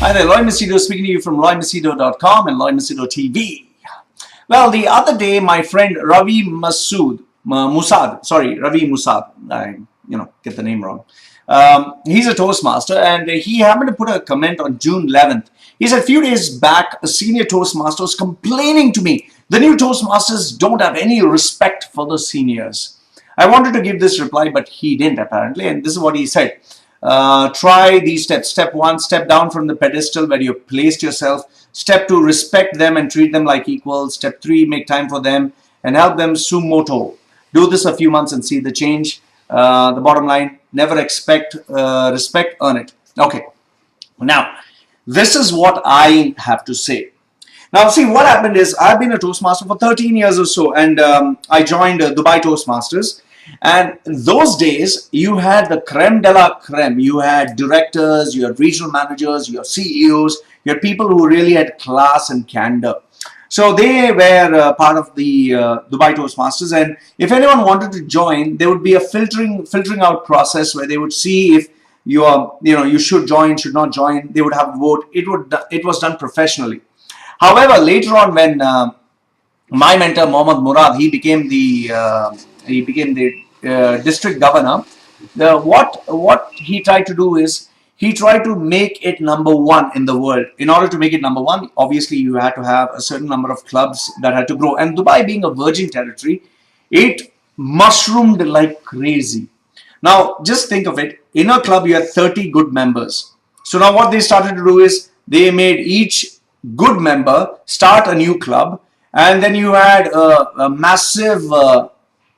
Hi there, Loy Machedo speaking to you from loymachedo.com and Loy Machedo TV. Well, the other day, my friend Ravi Musad, I get the name wrong. He's a Toastmaster, and he happened to put a comment on June 11th. He said, a few days back, a senior Toastmaster was complaining to me, the new Toastmasters don't have any respect for the seniors. I wanted to give this reply, but he didn't apparently, and this is what he said. Try these steps. Step 1, step down from the pedestal where you placed yourself. Step 2, respect them and treat them like equals. Step 3, make time for them and help them suo moto. Do this a few months and see the change. The bottom line, never expect respect, earn it. Okay. Now, this is what I have to say. Now, see, what happened is I've been a Toastmaster for 13 years or so, and I joined Dubai Toastmasters. And those days, you had the creme de la creme. You had directors, you had regional managers, you had CEOs, you had people who really had class and candor. So they were part of the Dubai Toastmasters. And if anyone wanted to join, there would be a filtering out process where they would see if you are, you should join, should not join. They would have a vote. It was done professionally. However, later on, when my mentor Mohammad Murad, he became the district governor. What he tried to do is he tried to make it number one in the world. In order to make it number one, obviously you had to have a certain number of clubs that had to grow. And Dubai being a virgin territory, it mushroomed like crazy. Now just think of it. In a club you had 30 good members. So now what they started to do is they made each good member start a new club, and then you had a massive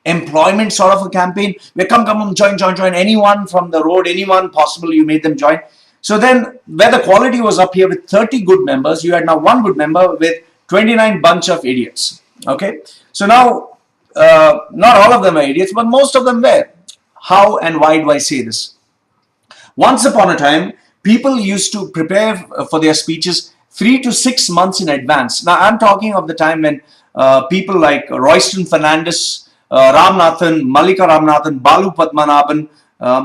employment sort of a campaign where come join anyone from the road, anyone possible, you made them join. So then where the quality was up here with 30 good members, you had now one good member with 29 bunch of idiots. Okay, so now not all of them are idiots, but most of them were. How and why do I say this? Once upon a time, people used to prepare for their speeches 3 to 6 months in advance. Now I'm talking of the time when people like Royston Fernandez, Ramnathan, Malika Ramnathan, Balu Padmanabhan,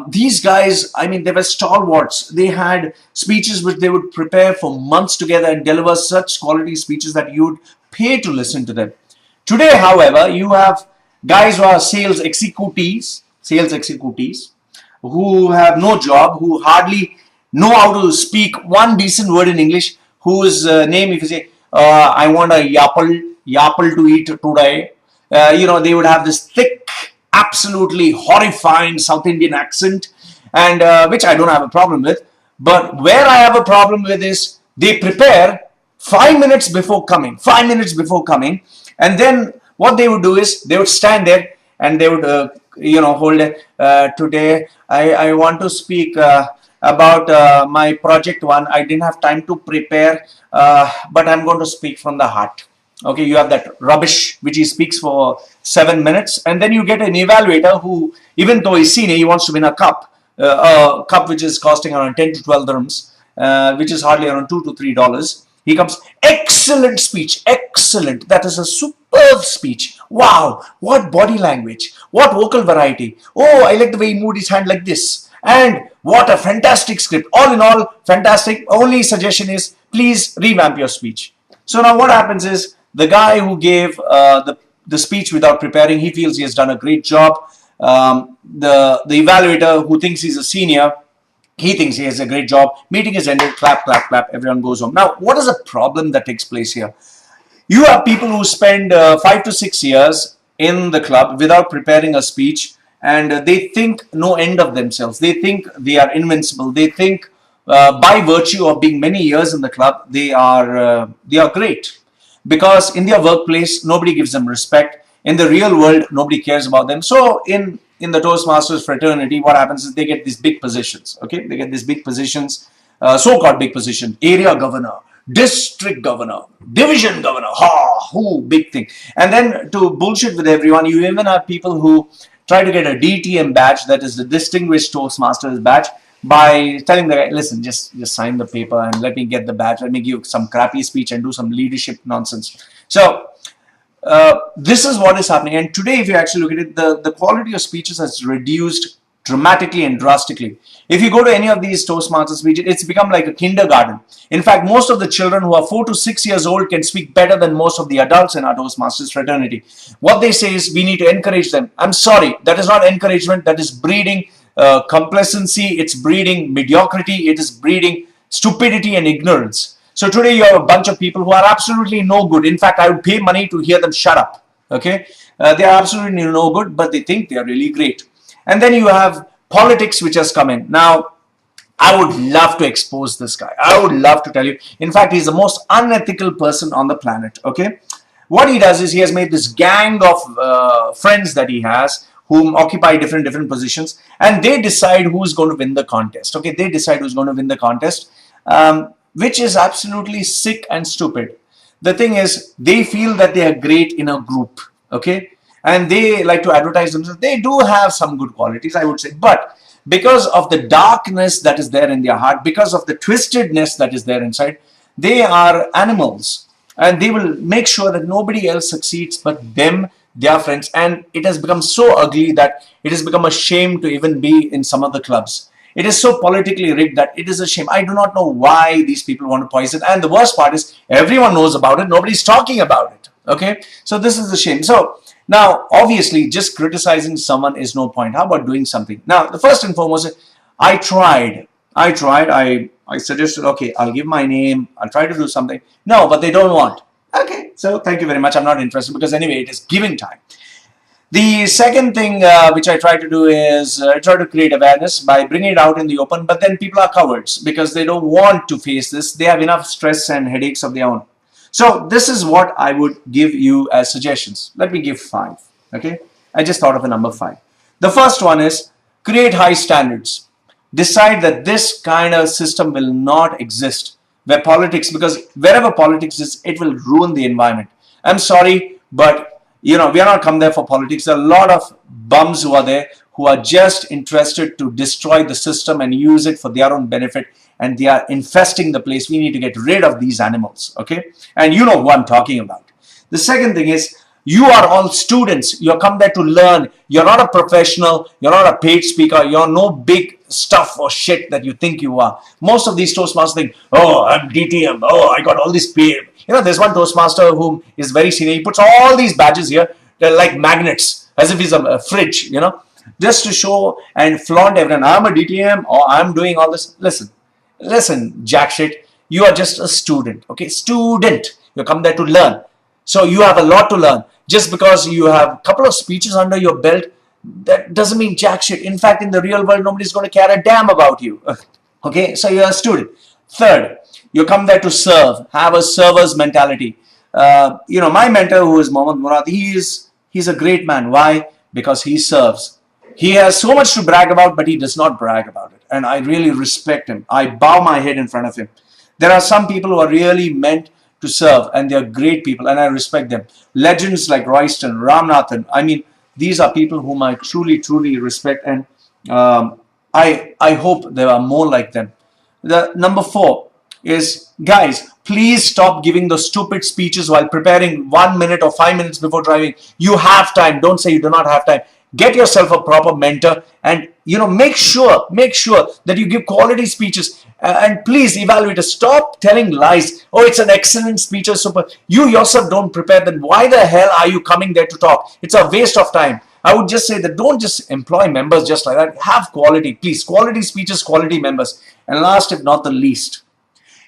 these guys, I mean, they were stalwarts. They had speeches which they would prepare for months together and deliver such quality speeches that you would pay to listen to them. Today, however, you have guys who are sales executives, who have no job, who hardly know how to speak one decent word in English, whose name, if you say, I want a yapple to eat today, they would have this thick, absolutely horrifying South Indian accent, and which I don't have a problem with. But where I have a problem with is they prepare 5 minutes before coming, and then what they would do is they would stand there and they would, hold it. Today I want to speak about my project one. I didn't have time to prepare, but I'm going to speak from the heart. Okay, you have that rubbish which he speaks for 7 minutes, and then you get an evaluator who, even though he's senior, he wants to win a cup which is costing around 10 to 12 dirhams, which is hardly around $2 to $3. He comes, excellent speech, excellent. That is a superb speech. Wow, what body language, what vocal variety. Oh, I like the way he moved his hand like this. And what a fantastic script. All in all, fantastic. Only suggestion is, please revamp your speech. So now what happens is, the guy who gave the speech without preparing, he feels he has done a great job. The evaluator who thinks he's a senior, he thinks he has a great job. Meeting is ended, clap, clap, clap, everyone goes home. Now, what is the problem that takes place here? You have people who spend 5 to 6 years in the club without preparing a speech, and they think no end of themselves. They think they are invincible. They think by virtue of being many years in the club, they are great. Because in their workplace, nobody gives them respect. In the real world, nobody cares about them. So in the Toastmasters fraternity, what happens is they get these big positions. Okay, they get these big positions, so-called big position, area governor, district governor, division governor, big thing. And then to bullshit with everyone, you even have people who try to get a DTM badge, that is the Distinguished Toastmasters badge, by telling the guy, listen, just sign the paper and let me get the badge. Let me give some crappy speech and do some leadership nonsense. So this is what is happening. And today, if you actually look at it, the quality of speeches has reduced dramatically and drastically. If you go to any of these Toastmasters regions, it's become like a kindergarten. In fact, most of the children who are 4 to 6 years old can speak better than most of the adults in our Toastmasters fraternity. What they say is we need to encourage them. I'm sorry, that is not encouragement, that is breeding complacency, it's breeding mediocrity, it is breeding stupidity and ignorance. So today you have a bunch of people who are absolutely no good. In fact, I would pay money to hear them shut up. Okay, they are absolutely no good, but they think they are really great. And then you have politics, which has come in. Now, I would love to expose this guy. I would love to tell you. In fact, he's the most unethical person on the planet. Okay, what he does is he has made this gang of friends that he has, whom occupy different positions, and they decide who's going to win the contest. Okay, they decide who's going to win the contest, which is absolutely sick and stupid. The thing is, they feel that they are great in a group. Okay, and they like to advertise themselves. They do have some good qualities, I would say, but because of the darkness that is there in their heart, because of the twistedness that is there inside, they are animals, and they will make sure that nobody else succeeds but them, their friends. And it has become so ugly that it has become a shame to even be in some of the clubs. It is so politically rigged that it is a shame. I do not know why these people want to poison. And the worst part is everyone knows about it. Nobody's talking about it. Okay, so this is a shame. So now, obviously, just criticizing someone is no point. How about doing something? Now, the first and foremost, I tried. I suggested, okay, I'll give my name. I'll try to do something. No, but they don't want. Okay, so thank you very much. I'm not interested because anyway, it is giving time. The second thing which I try to do is I try to create awareness by bringing it out in the open. But then people are cowards because they don't want to face this. They have enough stress and headaches of their own. So this is what I would give you as suggestions. Let me give 5. Okay, I just thought of a number 5. The first one is create high standards. Decide that this kind of system will not exist where politics, because wherever politics is, it will ruin the environment. I'm sorry, but we are not come there for politics. There are a lot of bums who are there who are just interested to destroy the system and use it for their own benefit, and they are infesting the place. We need to get rid of these animals, okay? And you know who I'm talking about. The second thing is, you are all students. You come there to learn. You're not a professional. You're not a paid speaker. You're no big stuff or shit that you think you are. Most of these Toastmasters think, oh, I'm DTM. Oh, I got all this pay. There's one Toastmaster who is very senior. He puts all these badges here. They're like magnets, as if he's a fridge, just to show and flaunt everyone. I'm a DTM, or I'm doing all this. Listen, jack shit. You are just a student, okay? Student. You come there to learn. So you have a lot to learn. Just because you have a couple of speeches under your belt, that doesn't mean jack shit. In fact, in the real world, nobody's going to care a damn about you. Okay, so you're a student. Third, you come there to serve. Have a server's mentality. My mentor, who is Mohammad Murad, he's a great man. Why? Because he serves. He has so much to brag about, but he does not brag about it. And I really respect him. I bow my head in front of him. There are some people who are really meant to serve, and they're great people, and I respect them. Legends like Royston, Ramnathan, I mean, these are people whom I truly, truly respect, and I hope there are more like them. The number 4 is, guys, please stop giving those stupid speeches while preparing 1 minute or 5 minutes before driving. You have time. Don't say you do not have time. Get yourself a proper mentor, and make sure that you give quality speeches, and please evaluate it. Stop telling lies. Oh, it's an excellent speech, super. You yourself don't prepare, then why the hell are you coming there to talk? It's a waste of time. I would just say that don't just employ members just like that. Have quality, please. Quality speeches, quality members. And last, if not the least,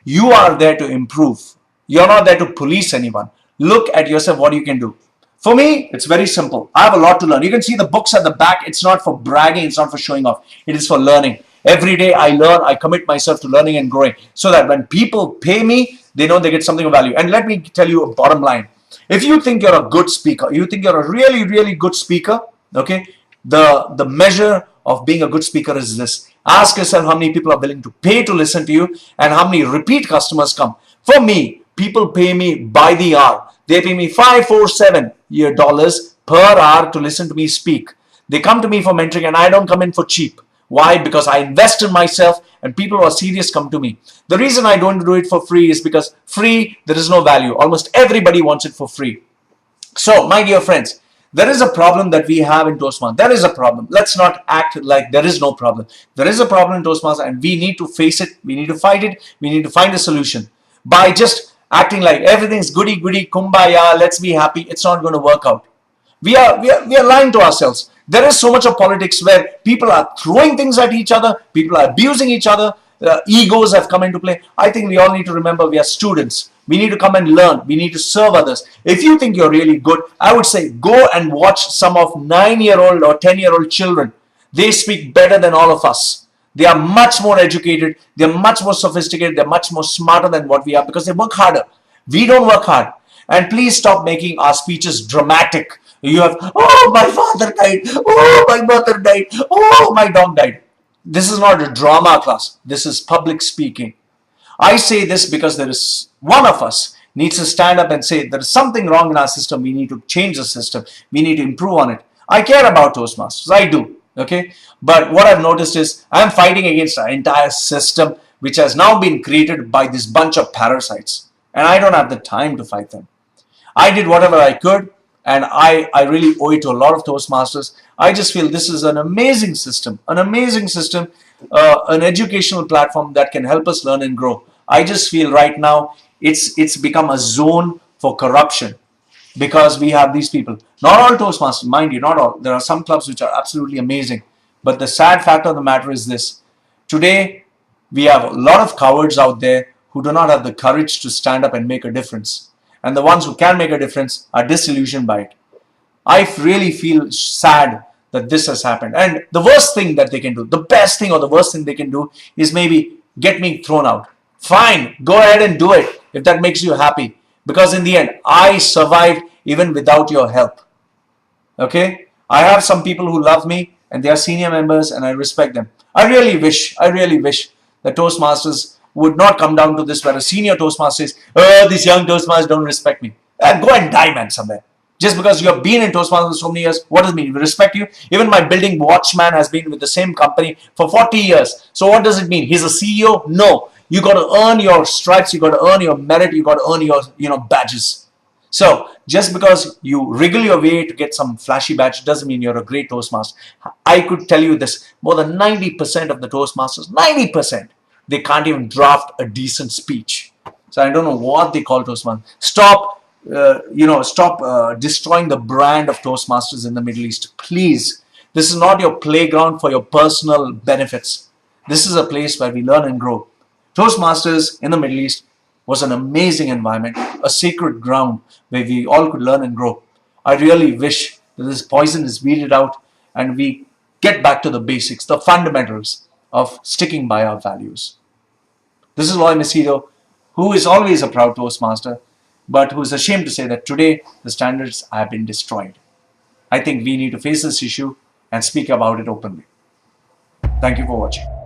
you are there to improve. You're not there to police anyone. Look at yourself, what you can do. For me, it's very simple. I have a lot to learn. You can see the books at the back. It's not for bragging. It's not for showing off. It is for learning. Every day I learn. I commit myself to learning and growing, so that when people pay me, they know they get something of value. And let me tell you a bottom line. If you think you're a good speaker, you think you're a really, really good speaker, okay, the measure of being a good speaker is this. Ask yourself how many people are willing to pay to listen to you, and how many repeat customers come. For me, people pay me by the hour. They pay me $547 per hour to listen to me speak. They come to me for mentoring, and I don't come in for cheap. Why? Because I invest in myself, and people who are serious come to me. The reason I don't do it for free is because free, there is no value. Almost everybody wants it for free. So, my dear friends, There is a problem that we have in Toastmasters. There is a problem. Let's not act like there is no problem. There is a problem in Toastmasters, and we need to face it. We need to fight it. We need to find a solution. By just acting like everything's goody goody, kumbaya, let's be happy, it's not going to work out. We are lying to ourselves. There is so much of politics where people are throwing things at each other, people are abusing each other, egos have come into play. I think we all need to remember we are students. We need to come and learn. We need to serve others. If you think you're really good, I would say go and watch some of 9-year-old or 10-year-old children. They speak better than all of us. They are much more educated. They're much more sophisticated. They're much more smarter than what we are because they work harder. We don't work hard. And please stop making our speeches dramatic. You have, oh, my father died. Oh, my mother died. Oh, my dog died. This is not a drama class. This is public speaking. I say this because there is one of us needs to stand up and say there is something wrong in our system. We need to change the system. We need to improve on it. I care about Toastmasters. I do. Okay. But what I've noticed is I'm fighting against an entire system which has now been created by this bunch of parasites. And I don't have the time to fight them. I did whatever I could. And I really owe it to a lot of Toastmasters. I just feel this is an amazing system, an educational platform that can help us learn and grow. I just feel right now it's become a zone for corruption because we have these people. Not all Toastmasters, mind you, not all. There are some clubs which are absolutely amazing. But the sad fact of the matter is this. Today, we have a lot of cowards out there who do not have the courage to stand up and make a difference. And the ones who can make a difference are disillusioned by it. I really feel sad that this has happened. And the worst thing that they can do, the best thing or the worst thing they can do is maybe get me thrown out. Fine, go ahead and do it if that makes you happy. Because in the end, I survived even without your help. Okay? I have some people who love me and they are senior members and I respect them. I really wish that Toastmasters would not come down to this where a senior Toastmaster says, oh, these young Toastmasters don't respect me. Go and die, man, somewhere. Just because you have been in Toastmasters for so many years, what does it mean? We respect you. Even my building watchman has been with the same company for 40 years. So what does it mean? He's a CEO? No. You got to earn your stripes. You got to earn your merit. You got to earn your badges. So just because you wriggle your way to get some flashy badge doesn't mean you're a great Toastmaster. I could tell you this. More than 90% of the Toastmasters, 90%, they can't even draft a decent speech. So I don't know what they call Toastmasters. Stop destroying the brand of Toastmasters in the Middle East. Please. This is not your playground for your personal benefits. This is a place where we learn and grow. Toastmasters in the Middle East was an amazing environment, a sacred ground where we all could learn and grow. I really wish that this poison is weeded out and we get back to the basics, the fundamentals of sticking by our values. This is Loy Machedo, who is always a proud Toastmaster, but who is ashamed to say that today the standards have been destroyed. I think we need to face this issue and speak about it openly. Thank you for watching.